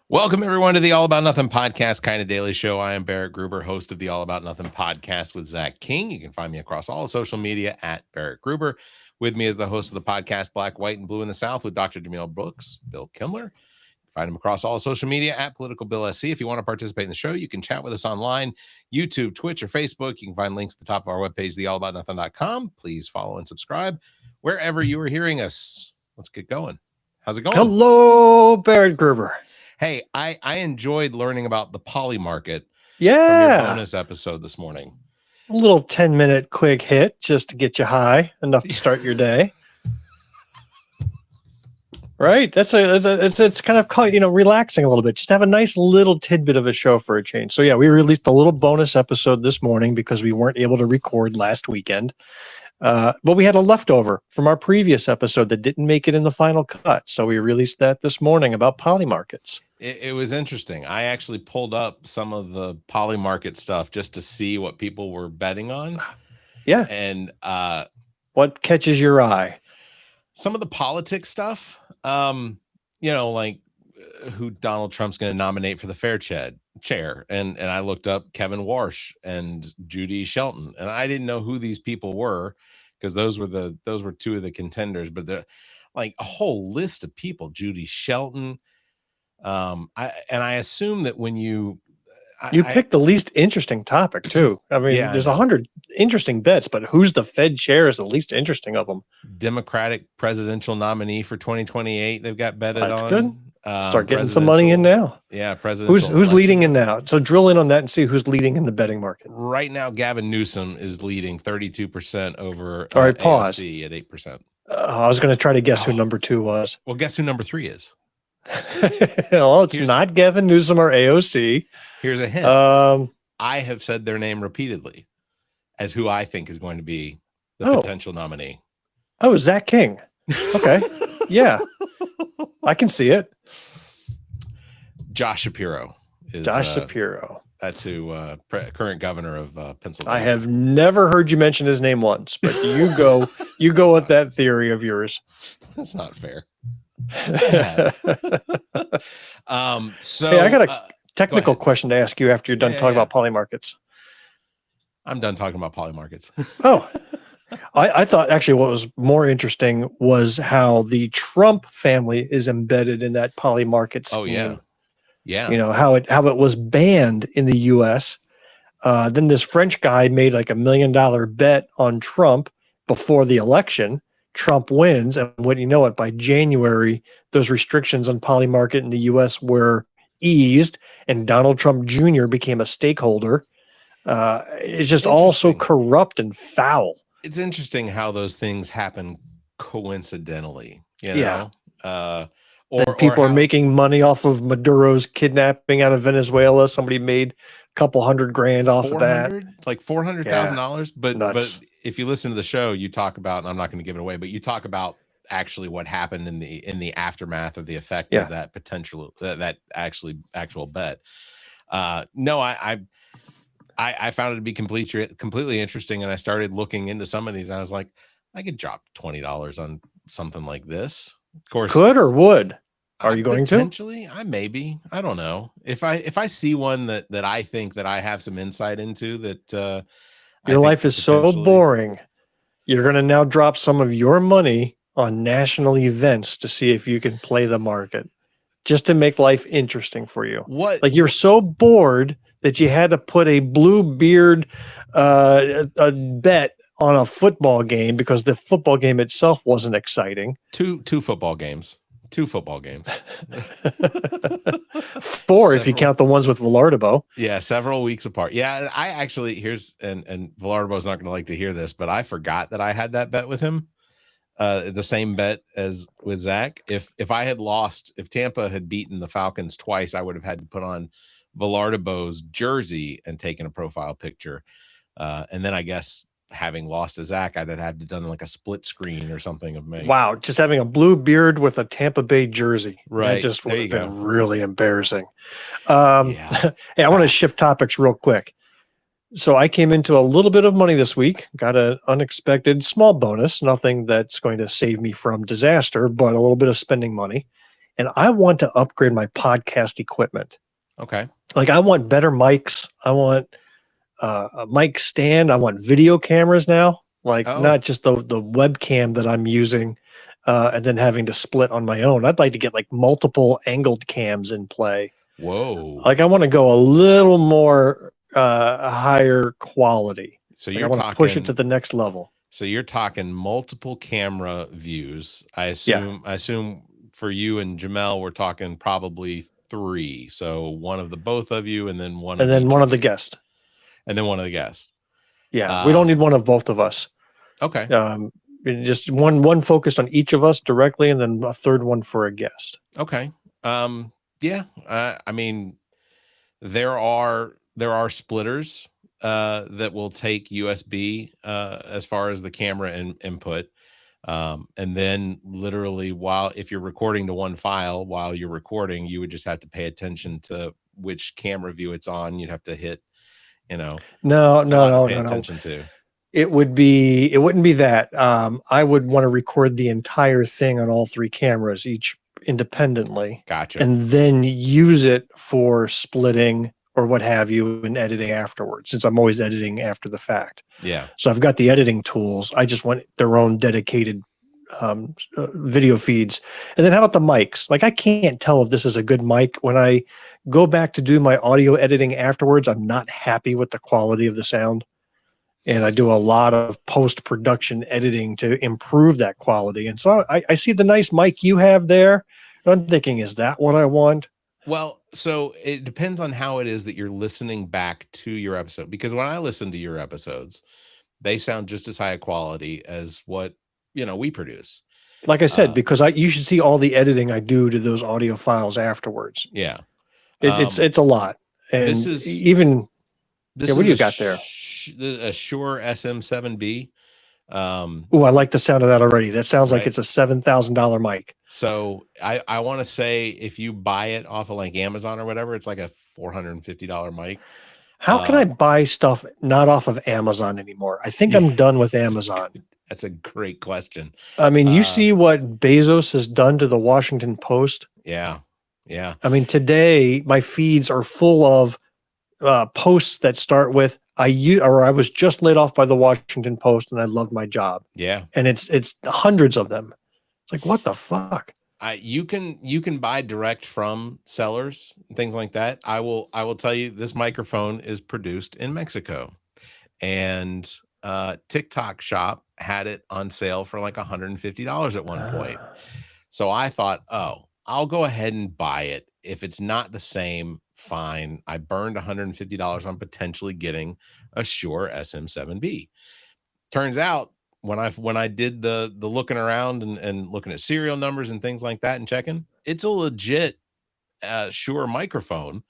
Welcome, everyone, to the All About Nothing podcast, kind of daily show. I am Barrett Gruber, host of the All About Nothing podcast with Zach King. You can find me across all social media at Barrett Gruber. With me is the host of the podcast, Black, White, and Blue in the South, with Dr. Jamil Brooks, Bill Kimler. Find him across all social media at Political Bill SC. If you want to participate in the show, you can chat with us online, YouTube, Twitch, or Facebook. You can find links at the top of our webpage, theallaboutnothing.com. Please follow and subscribe wherever you are hearing us. Let's get going. How's it going? Hello, Barrett Gruber. Hey, I enjoyed learning about the Polymarket from Yeah, your bonus episode this morning. a little 10-minute quick hit just to get you high enough to start your day. Right? It's kind of relaxing a little bit. Just have a nice little tidbit of a show for a change. So yeah, we released a little bonus episode this morning because we weren't able to record last weekend. But we had a leftover from our previous episode that didn't make it in the final cut. So we released that this morning about Polymarkets. It was interesting. I actually pulled up some of the Polymarket stuff just to see what people were betting on. Yeah. And What catches your eye? some of the politics stuff, like who Donald Trump's going to nominate for the chair. And I looked up Kevin Warsh and Judy Shelton, and I didn't know who these people were because those were two of the contenders, but they're like a whole list of people. Judy Shelton. I assume that when you picked the least interesting topic too. I mean, Yeah, I there's know. 100 interesting bets, but who's the Fed chair is the least interesting of them. Democratic presidential nominee for 2028, they've got betted That's on. good. Start getting some money in now. Yeah, presidential. Who's leading in now? So drill in on that and see who's leading in the betting market. Right now, Gavin Newsom is leading 32% over All right, pause. AOC at 8%. I was going to try to guess who number 2 was. Well, guess who number 3 is? Well, it's Here's- not Gavin Newsom or AOC. Here's a hint. I have said their name repeatedly as who I think is going to be the potential nominee. Oh, Zach King. Okay. Yeah. I can see it. Josh Shapiro is Josh Shapiro. That's who current governor of Pennsylvania. I have never heard you mention his name once, but you go with that theory of yours. That's not fair. So hey, I got a technical question to ask you after you're done talking about Polymarkets. I'm done talking about Polymarkets. Oh, I thought actually what was more interesting was how the Trump family is embedded in that Polymarket scheme. Oh yeah. Yeah. You know, how it was banned in the US. Then this French guy made like $1 million bet on Trump before the election. Trump wins, and what you know it, by January, those restrictions on Polymarket in the US were eased, and Donald Trump Jr. became a stakeholder. It's just all so corrupt and foul. It's interesting how those things happen coincidentally, you know? Or people are making money off of Maduro's kidnapping out of Venezuela. Somebody made a couple $100,000 off of that. Like $400,000. But if you listen to the show, you talk about, and I'm not going to give it away, but you talk about actually what happened in the aftermath of the effect of that potential, that actual bet. No, I found it to be completely interesting, and I started looking into some of these. And I was like, I could drop $20 on something like this. Of course, could or would. Are you going potentially? Maybe. I don't know. If I see one that I think that I have some insight into, that your life is so boring, you're going to now drop some of your money on national events to see if you can play the market, just to make life interesting for you. What? Like you're so bored that you had to put a Bluebeard a bet on a football game because the football game itself wasn't exciting. Two football games. 2 football games. 4 if you count the ones with Villardo. Yeah, several weeks apart. Yeah, I actually and Villardo's not going to like to hear this, but I forgot that I had that bet with him. The same bet as with Zach. If I had lost, if Tampa had beaten the Falcons twice, I would have had to put on Villardo's jersey and taken a profile picture. And then I guess having lost to Zach, I'd have had to done like a split screen or something of me. Wow, just having a blue beard with a Tampa Bay jersey. Right. That just would have been go. really embarrassing. Hey, I want to shift topics real quick. So I came into a little bit of money this week, got an unexpected small bonus, nothing that's going to save me from disaster, but a little bit of spending money. and I want to upgrade my podcast equipment. Okay. Like I want better mics. I want a mic stand. I want video cameras now, like Oh, not just the webcam that I'm using and then having to split on my own. I'd like to get like multiple angled cams in play. whoa. Like I want to go a little more higher quality. So Like I you're want to push it to talking, the next level. so you're talking multiple camera views. I Yeah. assume for you and Jamel, we're talking probably 3. So one of the both of you, and then one And of then each one of the you. guests. And then one of the guests. Yeah. We don't need one of both of us. Okay. Just one focused on each of us directly, and then a third one for a guest. Okay. Yeah. I mean, there are splitters that will take USB as far as the camera input. And then literally if you're recording to one file while you're recording, you would just have to pay attention to which camera view it's on. You'd have to hit, No. attention to. It wouldn't be that. I would want to record the entire thing on all 3 cameras, each independently. Gotcha. And then use it for splitting or what have you and editing afterwards, since I'm always editing after the fact. Yeah. So I've got the editing tools. I just want their own dedicated video feeds. And then how about the mics? Like I can't tell if this is a good mic. When I go back to do my audio editing afterwards, I'm not happy with the quality of the sound. And I do a lot of post-production editing to improve that quality. And so I see the nice mic you have there. And I'm thinking, is that what I want? Well, so it depends on how it is that you're listening back to your episode. Because when I listen to your episodes, they sound just as high a quality as what, we produce. Like I said, because you should see all the editing I do to those audio files afterwards. Yeah. It's a lot. And this is what do you got there? A Shure SM7B. Oh, I like the sound of that already. That sounds like it's a $7,000 mic. So I want to say if you buy it off of like Amazon or whatever, it's like a $450 mic. How can I buy stuff not off of Amazon anymore? I think I'm done with Amazon. That's a great question. I mean, you see what Bezos has done to the Washington Post? Yeah. Yeah. I mean, today my feeds are full of posts that start with I was just laid off by the Washington Post and I loved my job. Yeah. And it's hundreds of them. It's like, what the fuck? You can buy direct from sellers and things like that. I will tell you, this microphone is produced in Mexico, and TikTok Shop had it on sale for like $150 at one point. So I thought, I'll go ahead and buy it. If it's not the same, fine. I burned $150 on potentially getting a Shure SM7B. Turns out when I did the looking around and looking at serial numbers and things like that and checking, it's a legit Shure microphone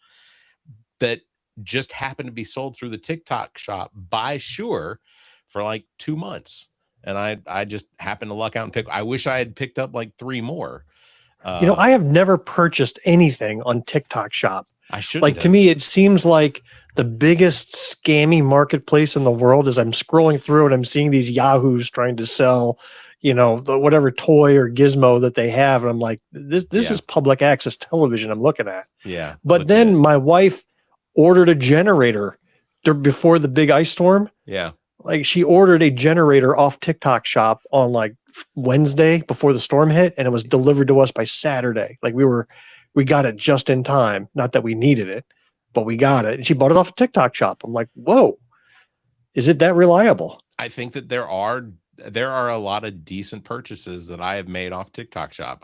that just happened to be sold through the TikTok Shop by Shure for like 2 months. And I just happened to luck out and pick. I wish I had picked up like 3 more. I have never purchased anything on TikTok Shop. I shouldn't. Like, to me, it seems like the biggest scammy marketplace in the world. As I'm scrolling through and I'm seeing these yahoos trying to sell, whatever toy or gizmo that they have. And I'm like, this is public access television I'm looking at. Yeah. But then my wife ordered a generator before the big ice storm. Yeah. Like, she ordered a generator off TikTok Shop on like Wednesday before the storm hit, and it was delivered to us by Saturday. Like, we got it just in time. Not that we needed it, but we got it. And she bought it off of TikTok Shop. I'm like, whoa, is it that reliable? I think that there are a lot of decent purchases that I have made off TikTok Shop.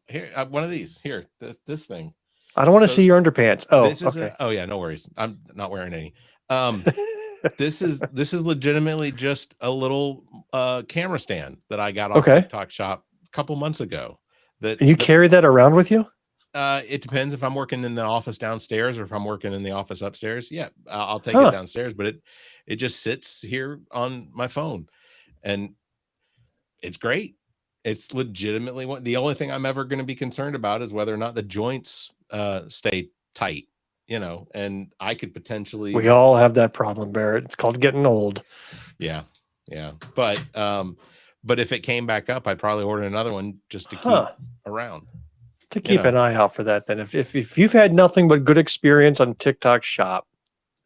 Here, one of these here, this thing. I don't want to see your underpants. Oh, this is okay. Yeah, no worries. I'm not wearing any. This is legitimately just a little camera stand that I got off TikTok Shop a couple months ago. And you carry that around with you? It depends if I'm working in the office downstairs or if I'm working in the office upstairs. Yeah, I'll take it downstairs, but it just sits here on my phone, and it's great. It's legitimately the only thing I'm ever going to be concerned about is whether or not the joints stay tight, and I could potentially. We all have that problem, Barrett. It's called getting old. Yeah. But if it came back up, I'd probably order another one just to keep around. To keep an eye out for that, then if you've had nothing but good experience on TikTok Shop,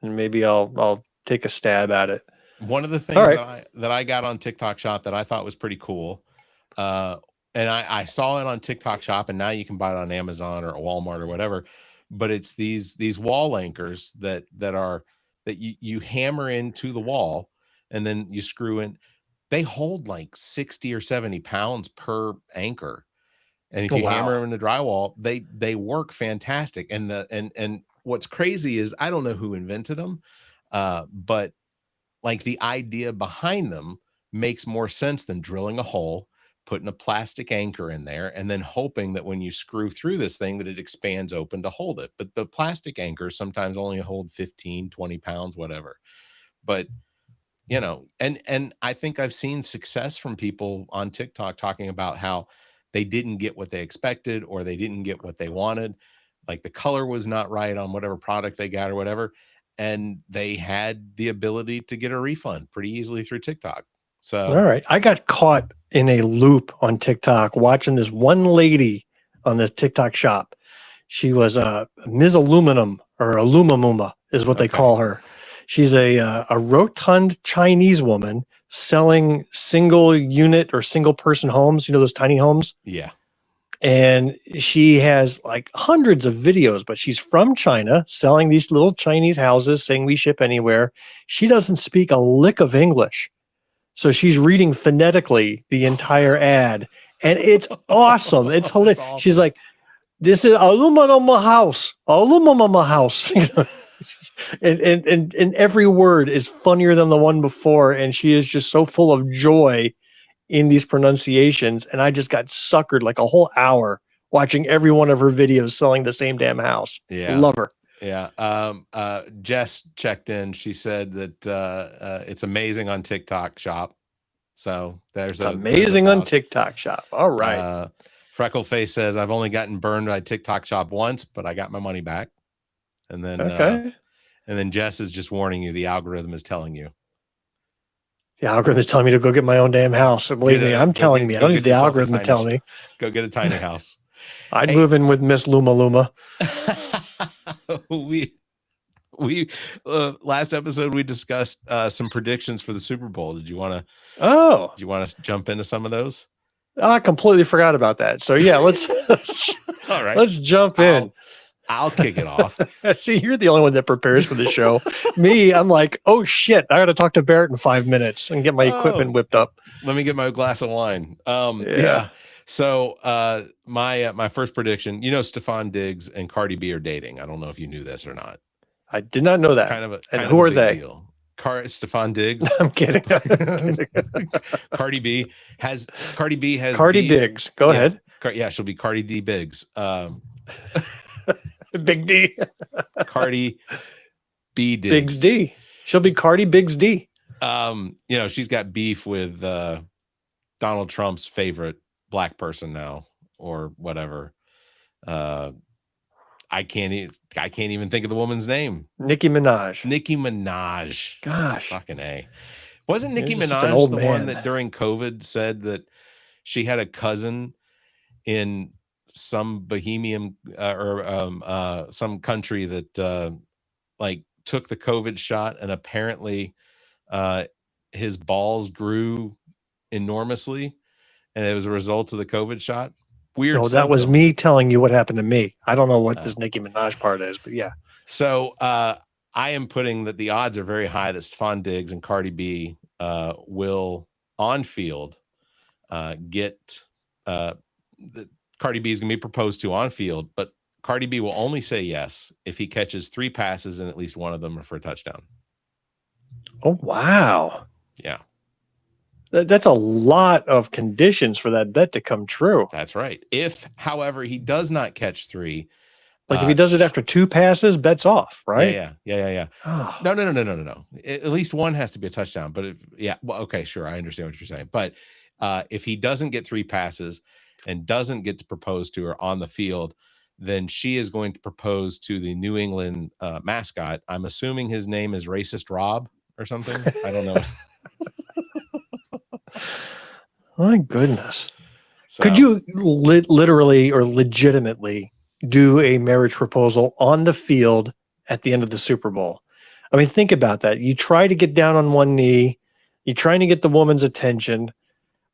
then maybe I'll take a stab at it. One of the things that I got on TikTok Shop that I thought was pretty cool, and I saw it on TikTok Shop, and now you can buy it on Amazon or Walmart or whatever. But it's these wall anchors that you hammer into the wall, and then you screw in. They hold like 60 or 70 pounds per anchor. And if you hammer them in the drywall, they work fantastic. And what's crazy is I don't know who invented them, but like the idea behind them makes more sense than drilling a hole, putting a plastic anchor in there, and then hoping that when you screw through this thing that it expands open to hold it. But the plastic anchors sometimes only hold 15, 20 pounds, whatever. But and I think I've seen success from people on TikTok talking about how they didn't get what they expected, or they didn't get what they wanted. Like the color was not right on whatever product they got or whatever. And they had the ability to get a refund pretty easily through TikTok. So, all right. I got caught in a loop on TikTok watching this one lady on this TikTok Shop. She was Ms. Aluminum, or Alumamuma is what they call her. She's a rotund Chinese woman selling single unit or single person homes, those tiny homes. Yeah. And she has like hundreds of videos, but she's from China selling these little Chinese houses, saying we ship anywhere. She doesn't speak a lick of English. So she's reading phonetically the entire ad, and it's awesome. It's hilarious. Awesome. She's like, this is aluminum house. And every word is funnier than the one before, and she is just so full of joy in these pronunciations. And I just got suckered like a whole hour watching every one of her videos selling the same damn house. Yeah, love her. Yeah. Jess checked in. She said that it's amazing on TikTok Shop. So there's amazing on TikTok Shop. All right. Freckleface says, I've only gotten burned by TikTok Shop once, but I got my money back. And then and then Jess is just warning you, the algorithm is telling you. The algorithm is telling me to go get my own damn house. So believe me, I'm telling me. I don't need the algorithm to tell me. Go get a tiny house. I'd move in with Miss Luma. We last episode we discussed some predictions for the Super Bowl. Did you want to jump into some of those? I completely forgot about that. So yeah, let's all right. Let's jump in. I'll kick it off. See, you're the only one that prepares for the show. Me, I'm like, oh shit, I got to talk to Barrett in 5 minutes and get my equipment whipped up. Let me get my glass of wine. Yeah. So my first prediction, Stephon Diggs and Cardi B are dating. I don't know if you knew this or not. I did not know that. And who are they? Deal. Stephon Diggs. I'm kidding. Cardi B has Cardi Diggs. Go ahead. Yeah, she'll be Cardi D Biggs. Big D. Cardi B Diggs. Biggs D. She'll be Cardi Biggs D. She's got beef with Donald Trump's favorite black person now, or whatever. I can't even think of the woman's name. Nicki Minaj. Gosh. Fucking A. Wasn't Nicki Minaj the one that during COVID said that she had a cousin in some Bohemian or some country that like took the COVID shot, and apparently his balls grew enormously, and it was a result of the COVID shot? Weird. No, that was me telling you what happened to me. I don't know what this Nicki Minaj part is, but yeah. So I am putting that the odds are very high that Stephon Diggs and Cardi B will on field get Cardi B is going to be proposed to on field, but Cardi B will only say yes if he catches 3 passes and at least one of them are for a touchdown. Oh, wow. Yeah. That's a lot of conditions for that bet to come true. That's right. If, however, he does not catch 3, like if he does it after 2 passes, bet's off, right? Yeah. Oh. No. At least one has to be a touchdown. But okay, sure, I understand what you're saying. But if he doesn't get 3 passes and doesn't get to propose to her on the field, then she is going to propose to the New England mascot. I'm assuming his name is Racist Rob or something. I don't know. My goodness. So, Could you literally or legitimately do a marriage proposal on the field at the end of the Super Bowl? I mean, think about that. You try to get down on one knee, you're trying to get the woman's attention,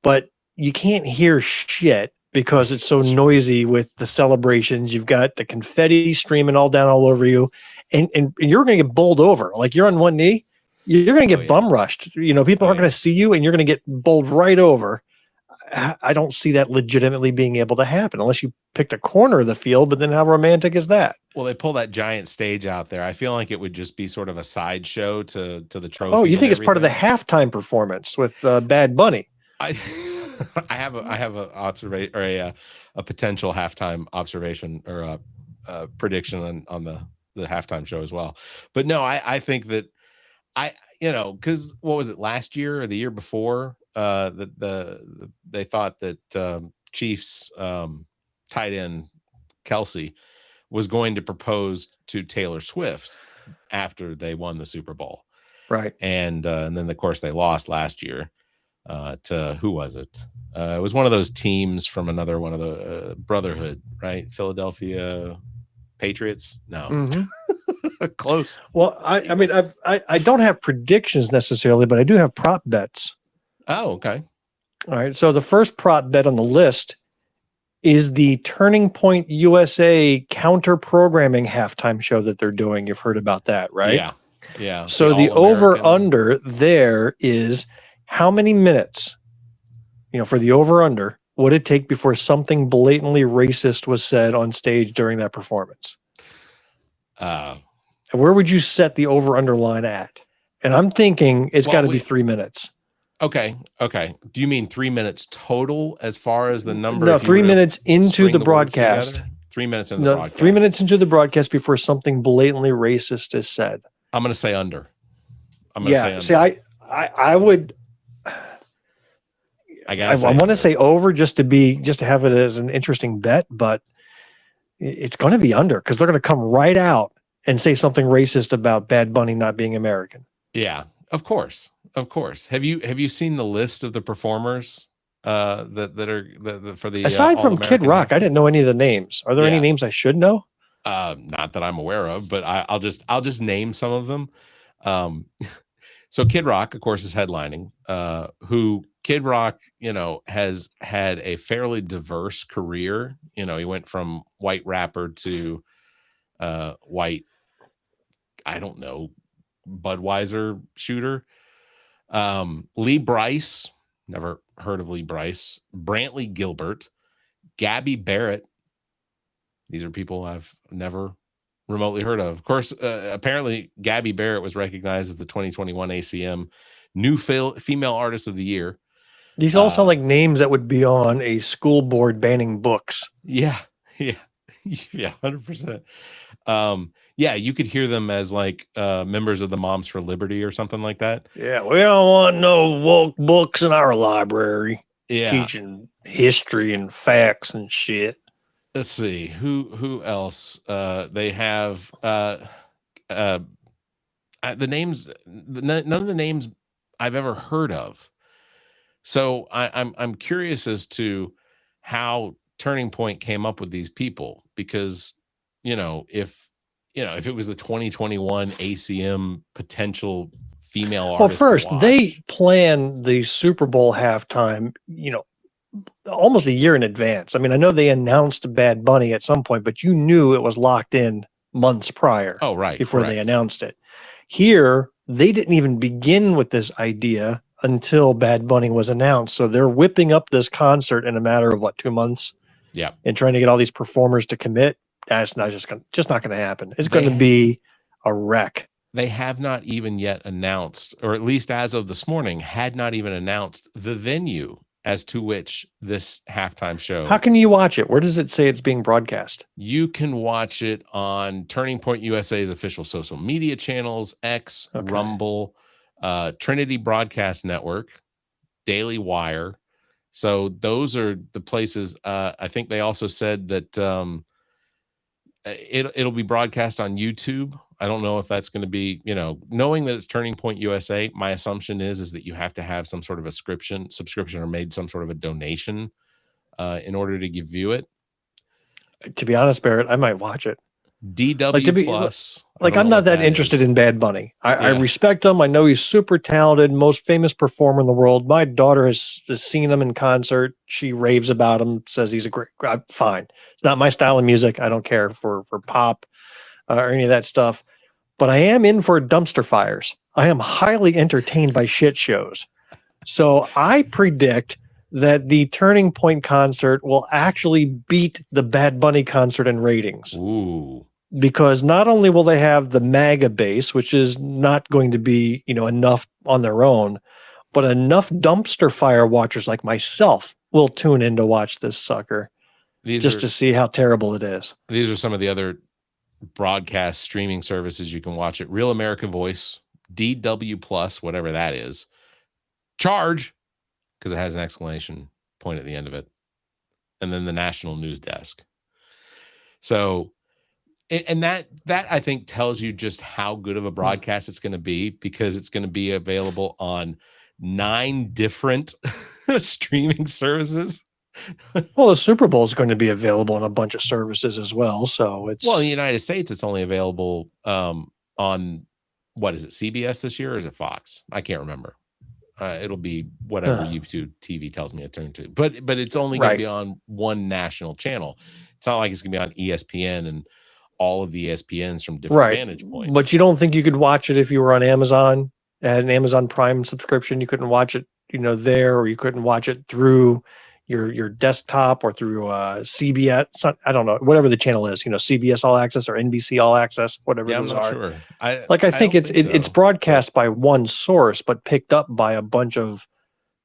but you can't hear shit because it's so noisy with the celebrations. You've got the confetti streaming all over you, and you're going to get bowled over. Like, you're on one knee, you're going to get bum rushed. You know, people aren't going to see you, and you're going to get bowled right over. I don't see that legitimately being able to happen unless you picked a corner of the field, but then how romantic is that? Well, they pull that giant stage out there. I feel like it would just be sort of a sideshow to the trophy. Oh, you think it's part of the halftime performance with Bad Bunny? I have a observation or a potential halftime observation or a prediction on the halftime show as well. But no, I think that because what was it, last year or the year before? They thought that Chiefs tight end Kelsey was going to propose to Taylor Swift after they won the Super Bowl, right? And then of course they lost last year to who was it? It was one of those teams from another one of the Brotherhood, right? Philadelphia Patriots. No, close. Well, I mean, I don't have predictions necessarily, but I do have prop bets. Oh, okay. All right. So the first prop bet on the list is the Turning Point USA counter programming halftime show that they're doing. You've heard about that, right? Yeah. Yeah. So the over under there is how many minutes, for the over under, would it take before something blatantly racist was said on stage during that performance? And where would you set the over under line at? And I'm thinking it's got to be 3 minutes. Okay. Do you mean 3 minutes total as far as the number? No, 3 minutes into the broadcast. 3 minutes into the broadcast. 3 minutes into the broadcast before something blatantly racist is said. I'm going to say under. See, I would. I want to say over just to have it as an interesting bet, but it's going to be under because they're going to come right out and say something racist about Bad Bunny not being American. Yeah, of course. Have you seen the list of the performers that are for the aside from Kid Rock? I didn't know any of the names. Are there any names I should know? Not that I'm aware of, but I'll just name some of them. So Kid Rock, of course, is headlining. Who Kid Rock, has had a fairly diverse career. He went from white rapper to white, I don't know, Budweiser shooter. Lee Bryce, never heard of Lee Bryce. Brantley Gilbert, Gabby Barrett. These are people I've never remotely heard of. Of course, apparently Gabby Barrett was recognized as the 2021 ACM New Female Artist of the Year. These all sound like names that would be on a school board banning books. Yeah, 100%. You could hear them as like members of the Moms for Liberty or something like that. Yeah, we don't want no woke books in our library. Yeah, teaching history and facts and shit. Let's see who else they have. The names, none of the names I've ever heard of. So I'm curious as to how Turning Point came up with these people, because if it was the 2021 ACM potential female artist. Well, first they plan the Super Bowl halftime, almost a year in advance. I mean, I know they announced Bad Bunny at some point, but you knew it was locked in months prior. Oh, right. Before they announced it. Here, they didn't even begin with this idea until Bad Bunny was announced. So they're whipping up this concert in a matter of 2 months. Yeah. And trying to get all these performers to commit. That's not not going to happen. It's going to be a wreck. They have not even yet announced, or at least as of this morning, had not even announced the venue as to which this halftime show. How can you watch it? Where does it say it's being broadcast? You can watch it on Turning Point USA's official social media channels, X, Rumble, Trinity Broadcast Network, Daily Wire. So those are the places. I think they also said that it'll be broadcast on YouTube. I don't know if that's going to be, knowing that it's Turning Point USA, my assumption is that you have to have some sort of a subscription or made some sort of a donation in order to view it. To be honest, Barrett, I might watch it. DW Plus. Like, I'm not that interested in Bad Bunny. I respect him. I know he's super talented, most famous performer in the world. My daughter has seen him in concert. She raves about him, says he's a great guy. Fine. It's not my style of music. I don't care for pop or any of that stuff. But I am in for dumpster fires. I am highly entertained by shit shows. So I predict that the Turning Point concert will actually beat the Bad Bunny concert in ratings. Ooh. Because not only will they have the MAGA base, which is not going to be, enough on their own, but enough dumpster fire watchers like myself will tune in to watch this sucker to see how terrible it is. These are some of the other broadcast streaming services you can watch it. Real America Voice, DW Plus, whatever that is. Charge, because it has an exclamation point at the end of it. And then the National News Desk. So, and that I think tells you just how good of a broadcast it's going to be, because it's going to be available on 9 different streaming services. Well, the Super Bowl is going to be available on a bunch of services as well. So it's, well, in the United States, it's only available on, what is it, CBS this year, or is it Fox? I can't remember. It'll be whatever YouTube TV tells me to turn to, but it's only going to be on one national channel. It's not like it's going to be on ESPN and all of the ESPNs from different vantage points. But you don't think you could watch it if you were on Amazon, had an Amazon Prime subscription? You couldn't watch it, there, or you couldn't watch it through your desktop or through CBS. I don't know, whatever the channel is, CBS All Access or NBC All Access, whatever those are. Sure. I think it's broadcast by one source, but picked up by a bunch of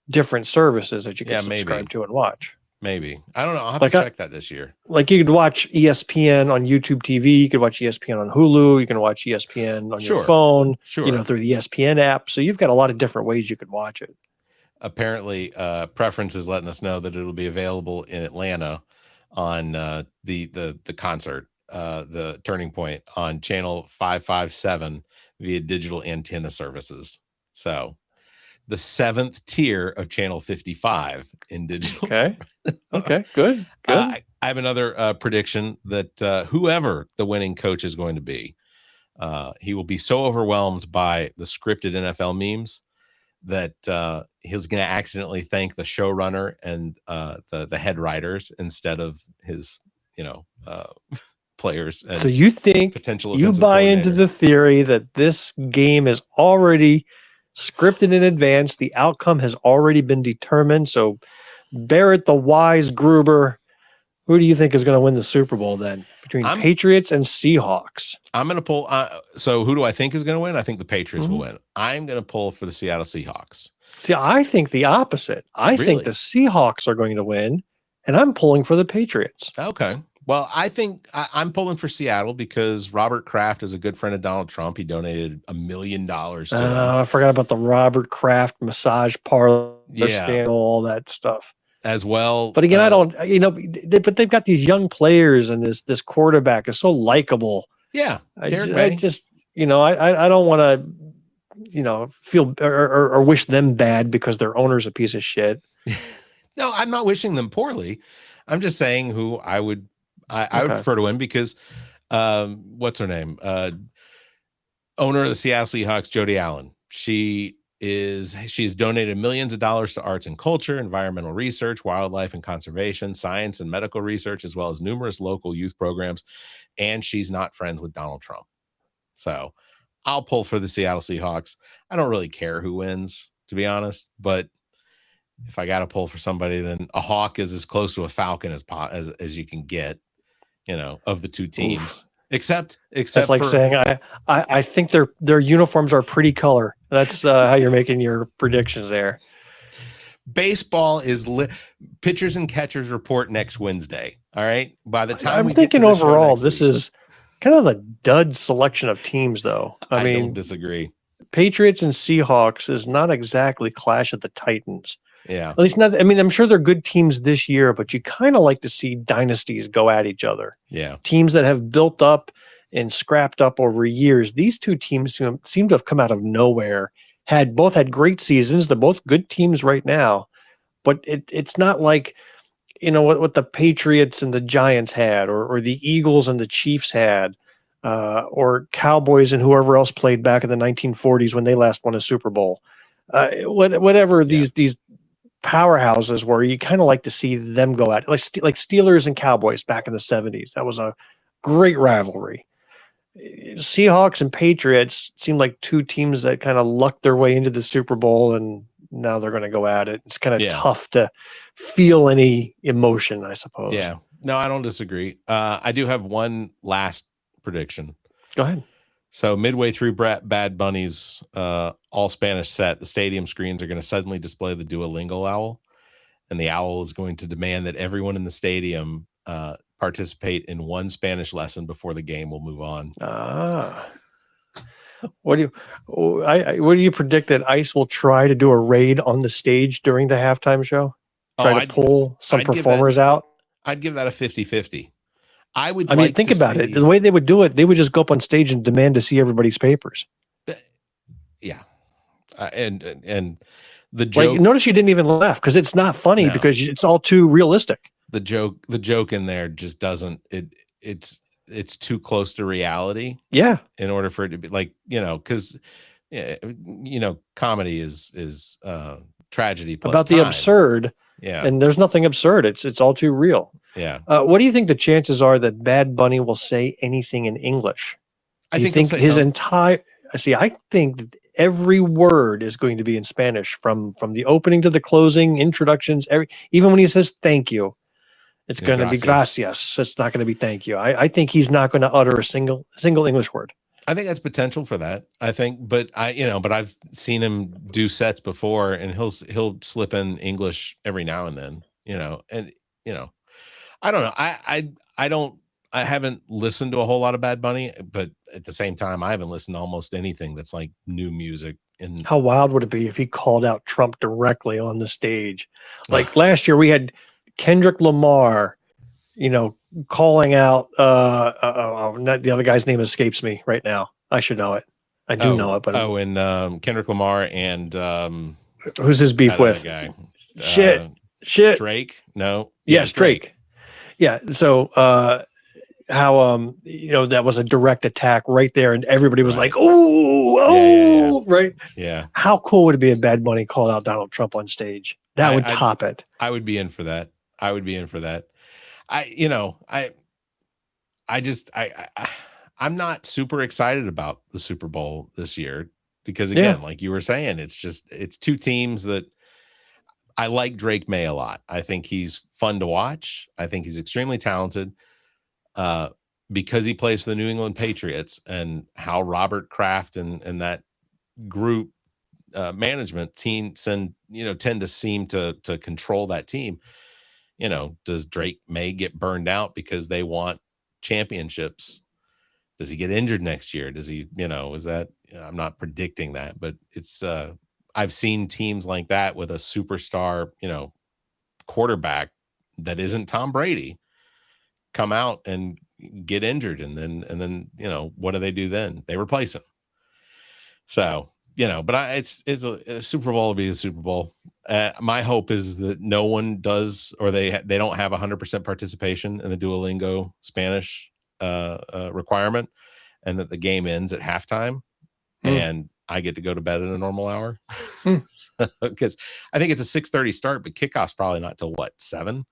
different services that you can subscribe to and watch. Maybe. I don't know. I'll have to check that this year. Like, you could watch ESPN on YouTube TV. You could watch ESPN on Hulu. You can watch ESPN on your phone, through the ESPN app. So you've got a lot of different ways you could watch it. Apparently, Preference is letting us know that it'll be available in Atlanta on the concert, the Turning Point, on channel 557 via digital antenna services. So the 7th tier of channel 55 in digital. Okay, good. I have another prediction that whoever the winning coach is going to be, he will be so overwhelmed by the scripted NFL memes that he's going to accidentally thank the showrunner and the head writers instead of his, players. And so you think you buy into the theory that this game is already scripted in advance, the outcome has already been determined. So Barrett, the wise Gruber, who do you think is going to win the Super Bowl then, between Patriots and Seahawks? I'm going to pull. So who do I think is going to win? I think the Patriots will win. I'm going to pull for the Seattle Seahawks. See, I think the opposite. I think the Seahawks are going to win, and I'm pulling for the Patriots. Okay. Well, I think I'm pulling for Seattle because Robert Kraft is a good friend of Donald Trump. He donated $1 million to him. I forgot about the Robert Kraft massage parlor scandal, all that stuff as well. But again, I don't, but they've got these young players, and this quarterback is so likable. Yeah, I just, I don't want to, feel or wish them bad because their owner's a piece of shit. No, I'm not wishing them poorly. I'm just saying who I would prefer to win because what's her name? Owner of the Seattle Seahawks, Jody Allen. She's donated millions of dollars to arts and culture, environmental research, wildlife and conservation, science and medical research, as well as numerous local youth programs. And she's not friends with Donald Trump. So I'll pull for the Seattle Seahawks. I don't really care who wins, to be honest, but if I got to pull for somebody, then a Hawk is as close to a Falcon as you can get, of the two teams. Oof. Except that's like saying I think their uniforms are pretty color. That's how you're making your predictions there. Baseball is pitchers and catchers report next Wednesday. All right. By the time I'm thinking overall, this is kind of a dud selection of teams, though. I mean, don't disagree. Patriots and Seahawks is not exactly Clash of the Titans. Yeah. At least not. I mean, I'm sure they're good teams this year, but you kind of like to see dynasties go at each other. Yeah. Teams that have built up and scrapped up over years. These two teams seem to have come out of nowhere. Both had great seasons. They're both good teams right now, but it's not like what the Patriots and the Giants had, or the Eagles and the Chiefs had, or Cowboys and whoever else played back in the 1940s when they last won a Super Bowl. Whatever these powerhouses were, you kind of like to see them go at it. Like Steelers and Cowboys back in the 70s. That was a great rivalry. Seahawks and Patriots seem like two teams that kind of lucked their way into the Super Bowl, and now they're going to go at it. It's kind of tough to feel any emotion, I suppose. Yeah. No, I don't disagree. I do have one last prediction. Go ahead. So midway through Bad Bunny's all Spanish set, the stadium screens are going to suddenly display the Duolingo owl, and the owl is going to demand that everyone in the stadium participate in one Spanish lesson before the game will move on. What do you predict that ICE will try to do a raid on the stage during the halftime show? Try to pull some performers out? I'd give that a 50-50. I mean, think about it. The way they would do it, they would just go up on stage and demand to see everybody's papers. Yeah. And the joke. Like, notice you didn't even laugh because it's not funny because it's all too realistic. The joke in there just doesn't, it's too close to reality. Yeah. In order for it to be like, because, comedy is tragedy plus about time. The absurd. Yeah. And there's nothing absurd. It's all too real. Yeah. What do you think the chances are that Bad Bunny will say anything in English? I think his entire. I think that every word is going to be in Spanish from the opening to the closing, introductions. Even when he says thank you, it's going to be gracias. It's not going to be thank you. I think he's not going to utter a single English word. I think that's potential for that. I think, but I've seen him do sets before, and he'll slip in English every now and then. I don't know. I haven't listened to a whole lot of Bad Bunny, but at the same time, I haven't listened to almost anything that's like new music. And how wild would it be if he called out Trump directly on the stage? Like last year, we had Kendrick Lamar, calling out. The other guy's name escapes me right now. I should know it. I do know it, but Kendrick Lamar and who's his beef with? Guy. Shit. Drake? No. Yes, Drake. Yeah. So how that was a direct attack right there, and everybody was like, "Oh, right." Yeah. How cool would it be if Bad Bunny called out Donald Trump on stage? That would top it. I would be in for that. I'm not super excited about the Super Bowl this year because, again, like you were saying, it's two teams that I like. Drake May a lot. I think he's fun to watch. I think he's extremely talented because he plays for the New England Patriots, and how Robert Kraft and that group management team tend to seem to control that team. Does Drake May get burned out because they want championships? Does he get injured next year? Does he, is that, I'm not predicting that, but it's, I've seen teams like that with a superstar, quarterback that isn't Tom Brady come out and get injured. And then, what do they do then? They replace him. So, but it's a Super Bowl will be a Super Bowl. My hope is that no one does, or they don't have 100% participation in the Duolingo Spanish requirement, and that the game ends at halftime and I get to go to bed at a normal hour because I think it's a 6:30 start, but kickoff's probably not till what, 7:10.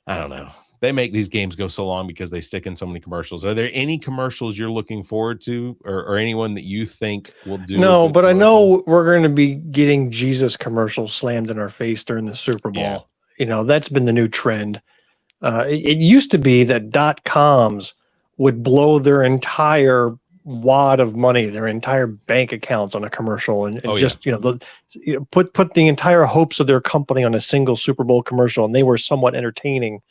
I don't know. They make these games go so long because they stick in so many commercials. Are there any commercials you're looking forward to, or anyone that you think will do? No, but I know we're going to be getting Jesus commercials slammed in our face during the Super Bowl. Yeah. That's been the new trend. It used to be that .coms would blow their entire wad of money, their entire bank accounts on a commercial, and put the entire hopes of their company on a single Super Bowl commercial, and they were somewhat entertaining.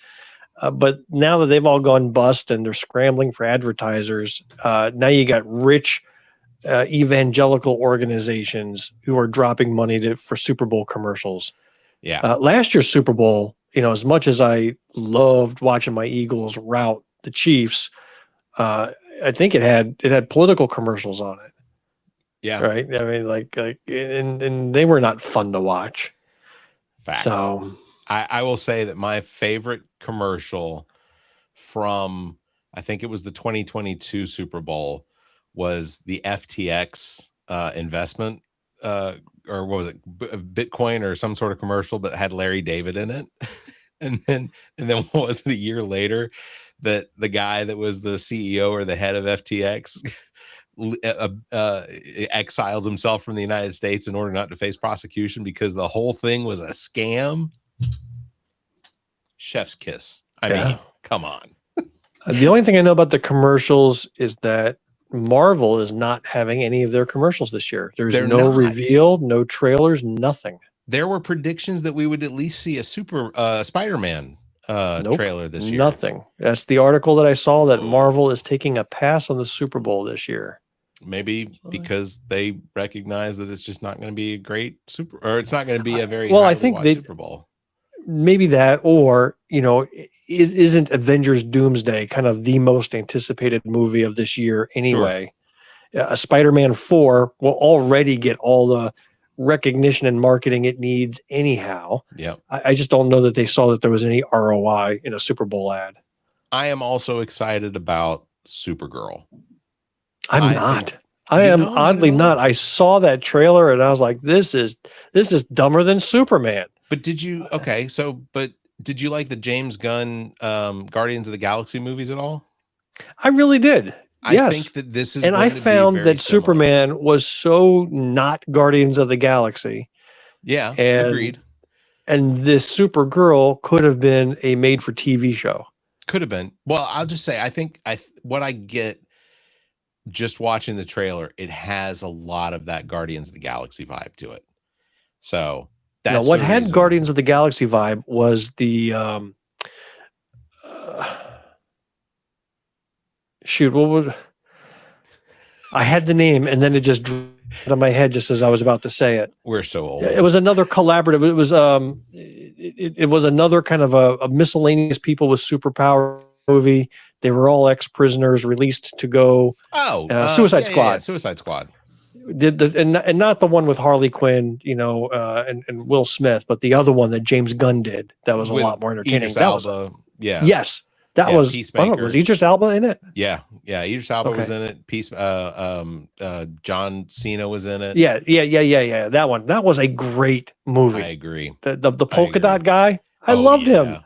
But now that they've all gone bust and they're scrambling for advertisers, now you got rich evangelical organizations who are dropping money for Super Bowl commercials. Yeah. Last year's Super Bowl, as much as I loved watching my Eagles rout the Chiefs, I think it had political commercials on it. Yeah. Right. I mean, and they were not fun to watch. If Fact. So I will say that my favorite commercial from, I think it was the 2022 Super Bowl, was the FTX investment, or what was it, Bitcoin or some sort of commercial, but had Larry David in it. and then what was it, a year later, that the guy that was the CEO or the head of FTX exiles himself from the United States in order not to face prosecution because the whole thing was a scam. Chef's kiss. I mean, come on. The only thing I know about the commercials is that Marvel is not having any of their commercials this year. They're no reveal, no trailers, nothing. There were predictions that we would at least see a Spider-Man trailer this year. Nothing. That's the article that I saw, that Marvel is taking a pass on the Super Bowl this year. Maybe because they recognize that it's just not going to be a great it's not going to be a very highly watched Super Bowl. Maybe that, or, isn't Avengers Doomsday kind of the most anticipated movie of this year anyway? Sure. A Spider-Man 4 will already get all the recognition and marketing it needs anyhow. Yeah. I just don't know that they saw that there was any ROI in a Super Bowl ad. I am also excited about Supergirl. I am oddly not. I saw that trailer and I was like, this is dumber than Superman. But did you did you like the James Gunn Guardians of the Galaxy movies at all? I really did. I think that this is, and I found that Superman was so not Guardians of the Galaxy. Yeah, agreed. And this Supergirl could have been a made-for-TV show. Could have been. Well, I'll just say, I think what I get just watching the trailer, it has a lot of that Guardians of the Galaxy vibe to it. So that's what had Guardians of the Galaxy vibe was the shoot, what would I had the name and then it just dropped out of my head just as I was about to say it. We're so old. It was another collaborative. It was it was another kind of a miscellaneous people with superpower movie. They were all ex-prisoners released to go. Suicide Squad. Yeah, Suicide Squad. And not the one with Harley Quinn, and Will Smith, but the other one that James Gunn did. That was a lot more entertaining. Idris Elba, yes, that was Peacemaker. Was Idris Elba in it? Yeah, Idris Elba was in it. John Cena was in it. Yeah. That one. That was a great movie. I agree. The polka dot guy. I loved him.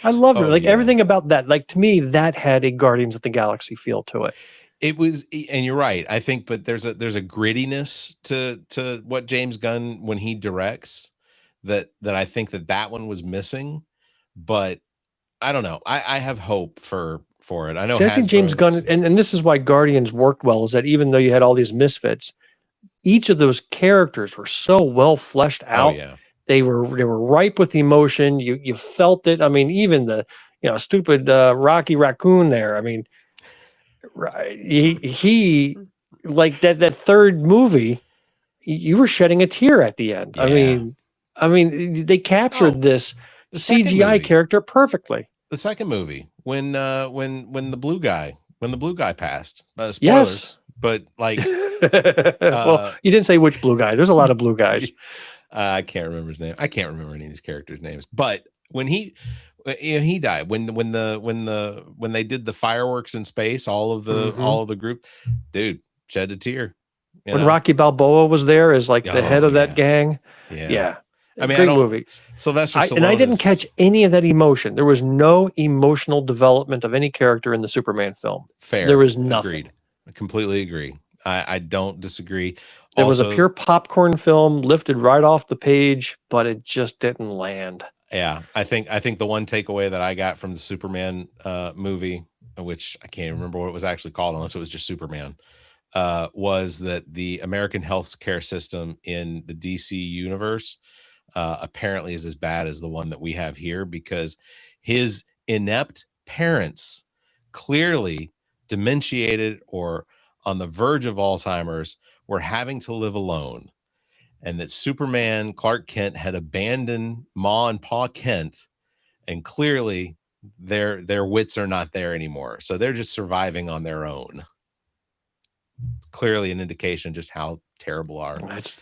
I loved it. Like everything about that. Like to me, that had a Guardians of the Galaxy feel to it. It was, and you're right. I think, but there's a grittiness to what James Gunn when he directs that I think that one was missing. But I don't know. I have hope for it. I know. I think James Gunn, and this is why Guardians worked well, is that even though you had all these misfits, each of those characters were so well fleshed out. Oh, yeah. They were ripe with emotion. You felt it. I mean, even the stupid Rocky Raccoon there. I mean, he like that third movie, you were shedding a tear at the end. Yeah. I mean, they captured this CGI character perfectly. The second movie, when the blue guy passed. Spoilers, yes, but like, well, you didn't say which blue guy. There's a lot of blue guys. I can't remember his name. I can't remember any of these characters' names. But when he died, when they did the fireworks in space, all of the group, dude, shed a tear. When Rocky Balboa was there as like the head of that gang. Yeah. I mean, great movies. Sylvester Stallone, and I didn't catch any of that emotion. There was no emotional development of any character in the Superman film. Fair. There was nothing. Agreed. I completely agree. I don't disagree. It was a pure popcorn film lifted right off the page, but it just didn't land. Yeah, I think the one takeaway that I got from the Superman movie, which I can't remember what it was actually called unless it was just Superman, was that the American healthcare system in the DC universe apparently is as bad as the one that we have here, because his inept parents, clearly dementiated or on the verge of Alzheimer's, were having to live alone, and that Superman, Clark Kent, had abandoned Ma and Pa Kent, and clearly their wits are not there anymore, so they're just surviving on their own. It's clearly an indication just how terrible our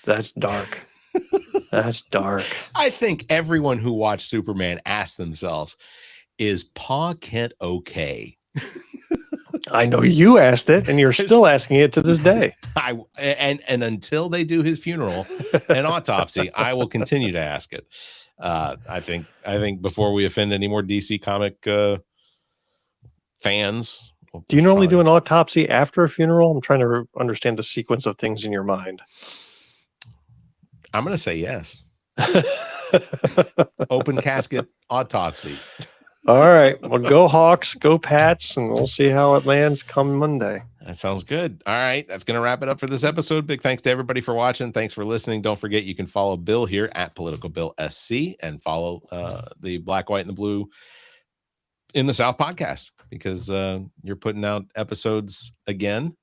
that's dark. That's dark. I think everyone who watched Superman asked themselves, is Pa Kent okay? I know you asked it, and you're still asking it to this day. And until they do his funeral and autopsy, I will continue to ask it. I think before we offend any more DC comic fans. Do you normally do an autopsy after a funeral? I'm trying to understand the sequence of things in your mind. I'm going to say yes. Open casket autopsy. All right. Well, go Hawks, go Pats, and we'll see how it lands come Monday. That sounds good. All right. That's going to wrap it up for this episode. Big thanks to everybody for watching. Thanks for listening. Don't forget, you can follow Bill here at Political Bill SC and follow the Black, White, and the Blue in the South podcast, because you're putting out episodes again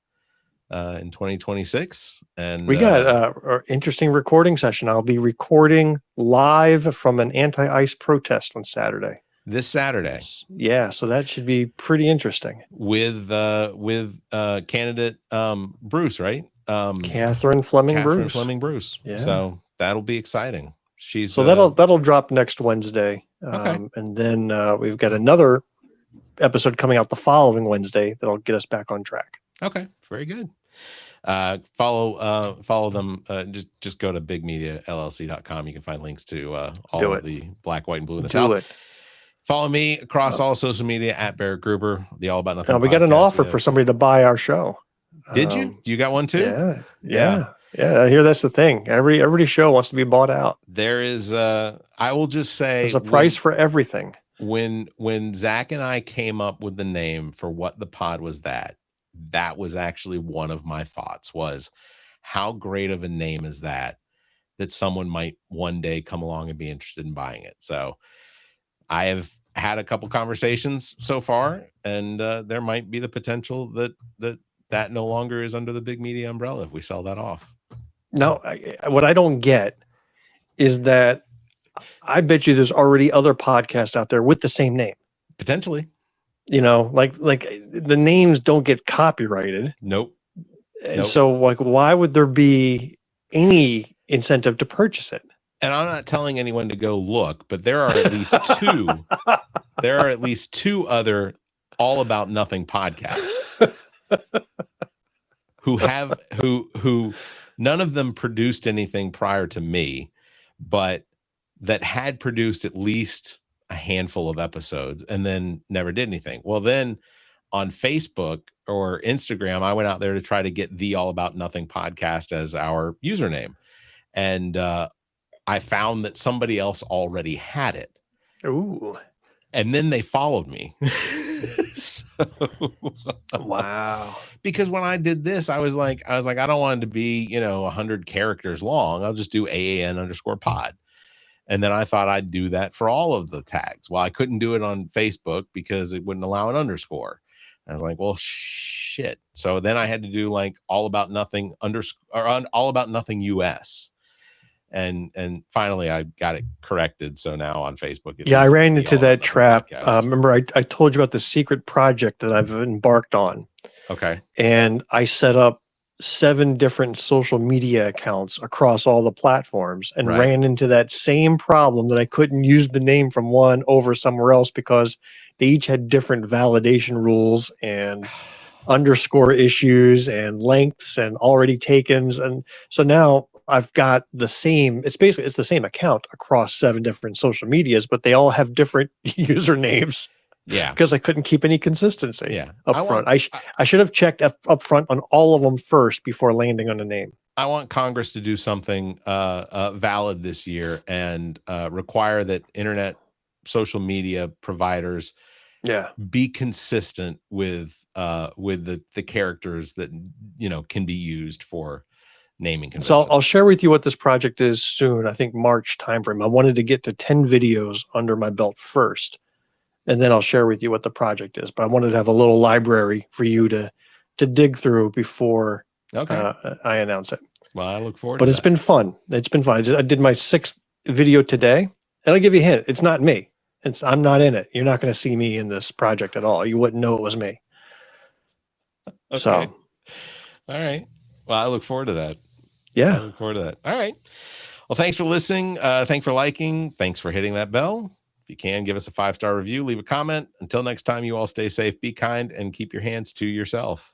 in 2026. And we got an interesting recording session. I'll be recording live from an anti-ICE protest on Saturday. This Saturday. Yeah, so that should be pretty interesting. With candidate Bruce, right? Catherine Fleming Bruce. Yeah. So that'll be exciting. She's that'll drop next Wednesday. Okay. And then we've got another episode coming out the following Wednesday that'll get us back on track. Okay, very good. Follow them. Just go to bigmediallc.com. You can find links to all of the Black, White, and Blue in the South. Follow me across all social media at Barrett Gruber, the All About Nothing. We got an offer for somebody to buy our show. Did you? You got one too? Yeah. I hear that's the thing. Every show wants to be bought out. There is. I will just say, there's a price for everything. When Zach and I came up with the name for what the pod was, that was actually one of my thoughts, was how great of a name is that someone might one day come along and be interested in buying it. So I have had a couple conversations so far, and there might be the potential that no longer is under the Big Media umbrella if we sell that off. No, what I don't get is that I bet you there's already other podcasts out there with the same name. Potentially. Like the names don't get copyrighted. Nope. And so why would there be any incentive to purchase it? And I'm not telling anyone to go look, but there are at least two. There are at least two other All About Nothing podcasts who none of them produced anything prior to me, but that had produced at least a handful of episodes and then never did anything. Well, then on Facebook or Instagram, I went out there to try to get the All About Nothing podcast as our username. And I found that somebody else already had it. Ooh. And then they followed me. Wow. Because when I did this, I was like, I don't want it to be, 100 characters long. I'll just do AAN_pod. And then I thought I'd do that for all of the tags. Well, I couldn't do it on Facebook because it wouldn't allow an underscore. I was like, well, shit. So then I had to do like All About Nothing All About Nothing US. And finally I got it corrected. So now on Facebook. I ran into that trap. Remember I told you about the secret project that I've embarked on. Okay. And I set up 7 different social media accounts across all the platforms and ran into that same problem, that I couldn't use the name from one over somewhere else because they each had different validation rules and underscore issues and lengths and already takens. And so now I've got the same, it's the same account across 7 different social medias, but they all have different usernames. Yeah. Because I couldn't keep any consistency. Yeah. Up front. I should have checked up front on all of them first before landing on a name. I want Congress to do something valid this year and require that internet social media providers be consistent with the characters that can be used for naming conventions. So I'll share with you what this project is soon. I think March timeframe. I wanted to get to 10 videos under my belt first, and then I'll share with you what the project is. But I wanted to have a little library for you to dig through before I announce it. Well, I look forward to it. But that. It's been fun. It's been fun. I did my 6th video today, and I'll give you a hint. It's not me. I'm not in it. You're not going to see me in this project at all. You wouldn't know it was me. Okay. So, all right. Well, I look forward to that. Yeah. I look forward to that. All right. Well, thanks for listening. Thanks for liking. Thanks for hitting that bell. If you can, give us a 5-star review, leave a comment. Until next time, you all stay safe, be kind, and keep your hands to yourself.